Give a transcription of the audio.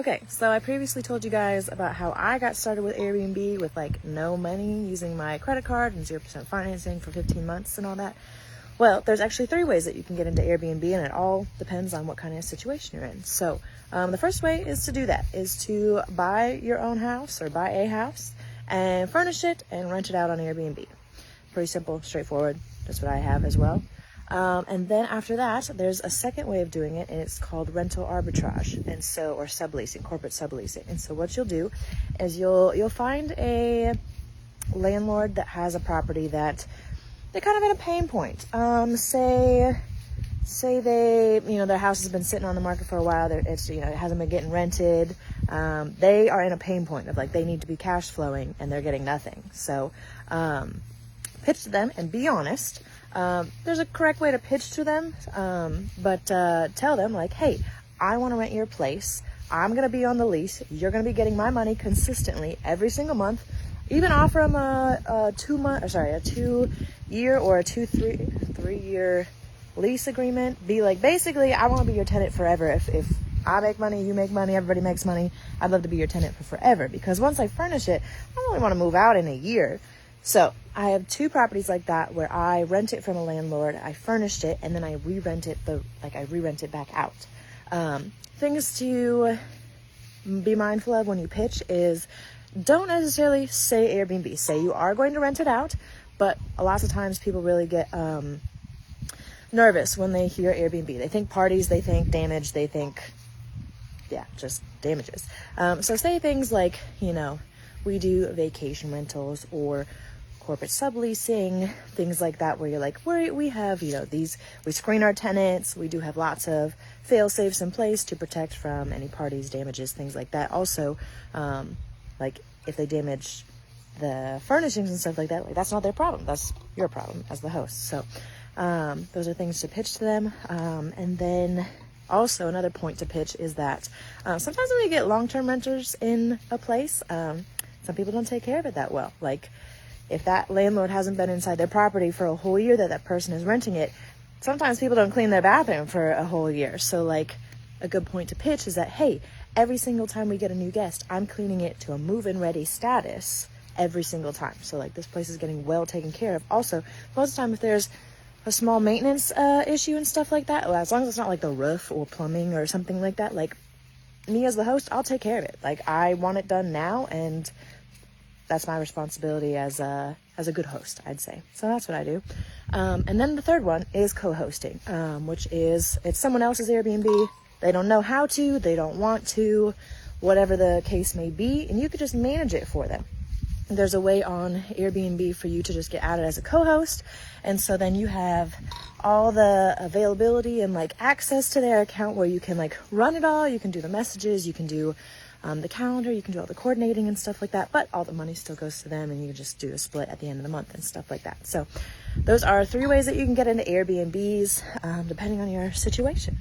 Okay, so I previously told you guys about how I got started with Airbnb with like no money, using my credit card and 0% financing for 15 months and all that. Well, there's actually 3 ways that you can get into Airbnb, and it all depends on what kind of situation you're in. So the first way is to do that, is to buy your own house or buy a house and furnish it and rent it out on Airbnb. Pretty simple, straightforward. That's what I have as well. And then after that, there's a second way of doing it, and it's called rental arbitrage, and so, or subleasing, corporate subleasing. And so what you'll do is you'll find a landlord that has a property that they're kind of in a pain point. Say they, their house has been sitting on the market for a while. It hasn't been getting rented. They are in a pain point of like, they need to be cash flowing and they're getting nothing. So, pitch to them and be honest. There's a correct way to pitch to them, but tell them like, hey, I want to rent your place. I'm going to be on the lease. You're going to be getting my money consistently every single month. Even offer them a 2-year or a 3-year lease agreement. Be like, basically, I want to be your tenant forever. If I make money, you make money, everybody makes money, I'd love to be your tenant for forever. Because once I furnish it, I don't really want to move out in a year. So I have 2 properties like that where I rent it from a landlord, I furnished it, and then I re-rent it back out. Things to be mindful of when you pitch is, don't necessarily say Airbnb. Say you are going to rent it out, but a lot of times people really get nervous when they hear Airbnb. They think parties, they think damage, they think, just damages. So say things like, we do vacation rentals or corporate subleasing, things like that, where you're like, we have, we screen our tenants. We do have lots of fail safes in place to protect from any parties, damages, things like that. Also, like if they damage the furnishings and stuff like that, like that's not their problem. That's your problem as the host. So, those are things to pitch to them. And then also another point to pitch is that, sometimes when you get long-term renters in a place, some people don't take care of it that well. Like, if that landlord hasn't been inside their property for a whole year that person is renting it, sometimes people don't clean their bathroom for a whole year. So like a good point to pitch is that, hey, every single time we get a new guest, I'm cleaning it to a move-in ready status every single time. So like this place is getting well taken care of. Also, most of the time if there's a small maintenance issue and stuff like that, as long as it's not like the roof or plumbing or something like that, like me as the host, I'll take care of it. Like I want it done now, and that's my responsibility as a good host, I'd say. So that's what I do. And then the third one is co-hosting, which is, it's someone else's Airbnb. They don't know how to, they don't want to, whatever the case may be, and you could just manage it for them. There's a way on Airbnb for you to just get added as a co-host, and so then you have all the availability and like access to their account where you can like run it all. You can do the messages, you can do the calendar, you can do all the coordinating and stuff like that, but all the money still goes to them, and you can just do a split at the end of the month and stuff like that. So those are 3 ways that you can get into Airbnbs, depending on your situation.